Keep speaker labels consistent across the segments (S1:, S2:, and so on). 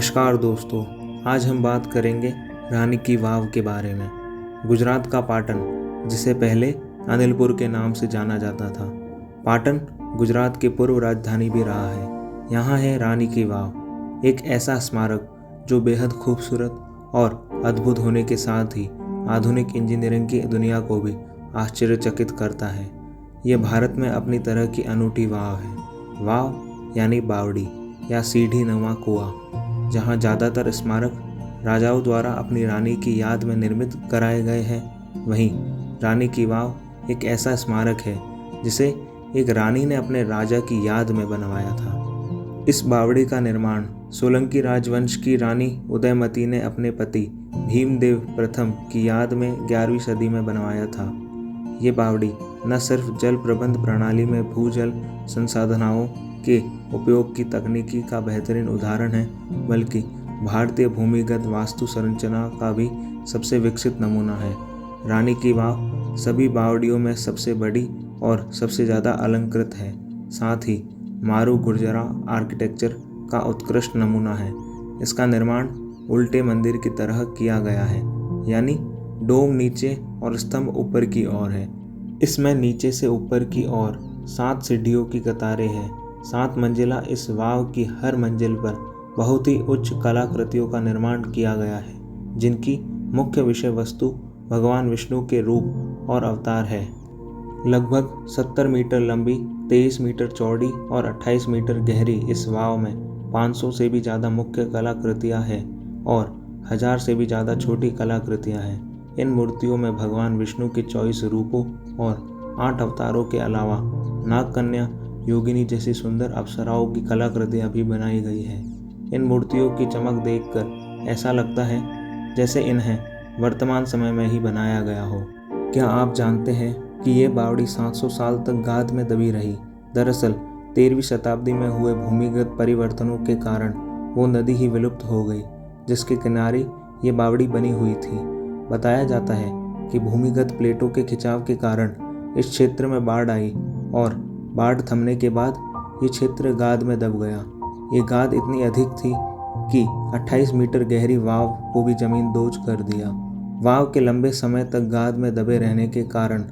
S1: नमस्कार दोस्तों, आज हम बात करेंगे रानी की वाव के बारे में। गुजरात का पाटन, जिसे पहले अनिलपुर के नाम से जाना जाता था, पाटन गुजरात की पूर्व राजधानी भी रहा है। यहाँ है रानी की वाव, एक ऐसा स्मारक जो बेहद खूबसूरत और अद्भुत होने के साथ ही आधुनिक इंजीनियरिंग की दुनिया को भी आश्चर्यचकित करता है। ये भारत में अपनी तरह की अनूठी वाव है। वाव यानी बावड़ी या सीढ़ी नुमा कुआं, जहाँ ज़्यादातर स्मारक राजाओं द्वारा अपनी रानी की याद में निर्मित कराए गए हैं, वहीं रानी की वाव एक ऐसा स्मारक है जिसे एक रानी ने अपने राजा की याद में बनवाया था। इस बावड़ी का निर्माण सोलंकी राजवंश की रानी उदयमती ने अपने पति भीमदेव प्रथम की याद में 11वीं सदी में बनवाया था। ये बावड़ी न सिर्फ जल प्रबंध प्रणाली में भूजल संसाधनों के उपयोग की तकनीकी का बेहतरीन उदाहरण है, बल्कि भारतीय भूमिगत वास्तु संरचना का भी सबसे विकसित नमूना है। रानी की वाव सभी बावड़ियों में सबसे बड़ी और सबसे ज़्यादा अलंकृत है, साथ ही मारू गुर्जरा आर्किटेक्चर का उत्कृष्ट नमूना है। इसका निर्माण उल्टे मंदिर की तरह किया गया है, यानी डोम नीचे और स्तंभ ऊपर की ओर है। इसमें नीचे से ऊपर की ओर 7 सीढ़ियों की कतारें हैं। 7 मंजिला इस वाव की हर मंजिल पर बहुत ही उच्च कलाकृतियों का निर्माण किया गया है, जिनकी मुख्य विषय वस्तु भगवान विष्णु के रूप और अवतार है। लगभग 70 मीटर लंबी, 23 मीटर चौड़ी और 28 मीटर गहरी इस वाव में 500 से भी ज़्यादा मुख्य कलाकृतियाँ हैं और 1000 से भी ज़्यादा छोटी कलाकृतियाँ हैं। इन मूर्तियों में भगवान विष्णु के 24 रूपों और 8 अवतारों के अलावा नागकन्या, योगिनी जैसी सुंदर अप्सराओं की कलाकृतियाँ भी बनाई गई है। इन मूर्तियों की चमक देखकर ऐसा लगता है जैसे इन्हें वर्तमान समय में ही बनाया गया हो। क्या आप जानते हैं कि ये बावड़ी 700 साल तक गाद में दबी रही? दरअसल 13वीं शताब्दी में हुए भूमिगत परिवर्तनों के कारण वो नदी ही विलुप्त हो गई, जिसके किनारे ये बावड़ी बनी हुई थी। बताया जाता है कि भूमिगत प्लेटों के खिंचाव के कारण इस क्षेत्र में बाढ़ आई और बाढ़ थमने के बाद ये क्षेत्र गाद में दब गया। ये गाद इतनी अधिक थी कि 28 मीटर गहरी वाव को भी जमीन दोज कर दिया। वाव के लंबे समय तक गाद में दबे रहने के कारण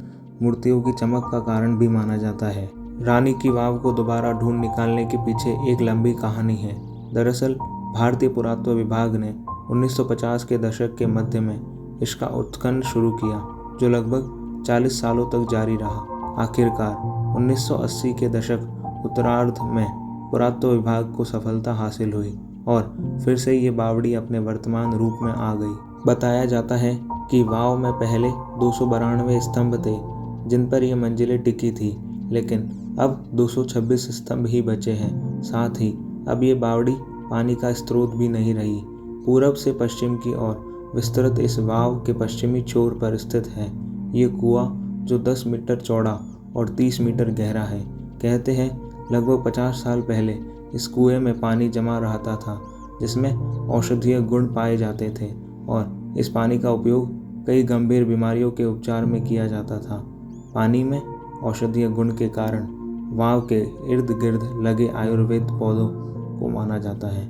S1: मूर्तियों की चमक का कारण भी माना जाता है। रानी की वाव को दोबारा ढूंढ निकालने के पीछे एक लंबी कहानी है। दरअसल भारतीय पुरातत्व विभाग ने 1950 के दशक के मध्य में इसका उत्खनन शुरू किया, जो लगभग 40 सालों तक जारी रहा। आखिरकार 1980 के दशक उत्तरार्ध में पुरातत्व विभाग को सफलता हासिल हुई और फिर से ये बावड़ी अपने वर्तमान रूप में आ गई। बताया जाता है कि वाव में पहले 292 स्तंभ थे, जिन पर ये मंजिलें टिकी थी, लेकिन अब 226 स्तंभ ही बचे हैं। साथ ही अब ये बावड़ी पानी का स्रोत भी नहीं रही। पूरब से पश्चिम की ओर विस्तृत इस वाव के पश्चिमी छोर पर स्थित है ये कुआं, जो 10 मीटर चौड़ा और 30 मीटर गहरा है। कहते हैं लगभग 50 साल पहले इस कुएं में पानी जमा रहता था, जिसमें औषधीय गुण पाए जाते थे और इस पानी का उपयोग कई गंभीर बीमारियों के उपचार में किया जाता था। पानी में औषधीय गुण के कारण वाव के इर्द गिर्द लगे आयुर्वेद पौधों को माना जाता है।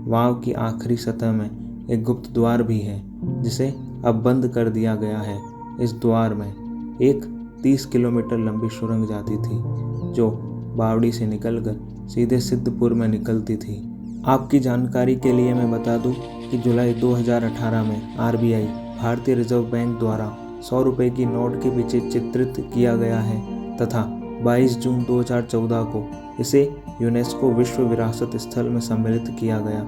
S1: वाव की आखिरी सतह में एक गुप्त द्वार भी है, जिसे अब बंद कर दिया गया है। इस द्वार में एक 30 किलोमीटर लंबी सुरंग जाती थी, जो बावड़ी से निकलकर सीधे सिद्धपुर में निकलती थी। आपकी जानकारी के लिए मैं बता दूं कि जुलाई 2018 में आरबीआई, भारतीय रिजर्व बैंक द्वारा 100 रुपये की नोट के पीछे चित्रित किया गया है तथा 22 जून 2014 को इसे यूनेस्को विश्व विरासत स्थल में सम्मिलित किया गया।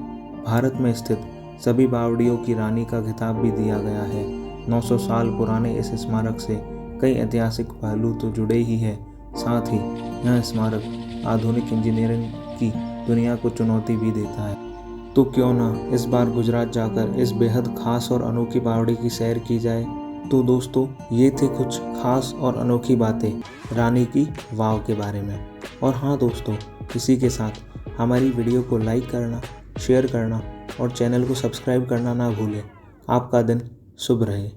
S1: भारत में स्थित सभी बावड़ियों की रानी का खिताब भी दिया गया है। 900 साल पुराने इस स्मारक से कई ऐतिहासिक पहलू तो जुड़े ही हैं, साथ ही यह स्मारक आधुनिक इंजीनियरिंग की दुनिया को चुनौती भी देता है। तो क्यों ना इस बार गुजरात जाकर इस बेहद खास और अनोखी बावड़ी की सैर की जाए। तो दोस्तों, ये थी कुछ खास और अनोखी बातें रानी की वाव के बारे में। और हाँ दोस्तों, इसी के साथ हमारी वीडियो को लाइक करना, शेयर करना और चैनल को सब्सक्राइब करना ना भूलें। आपका दिन शुभ रहे।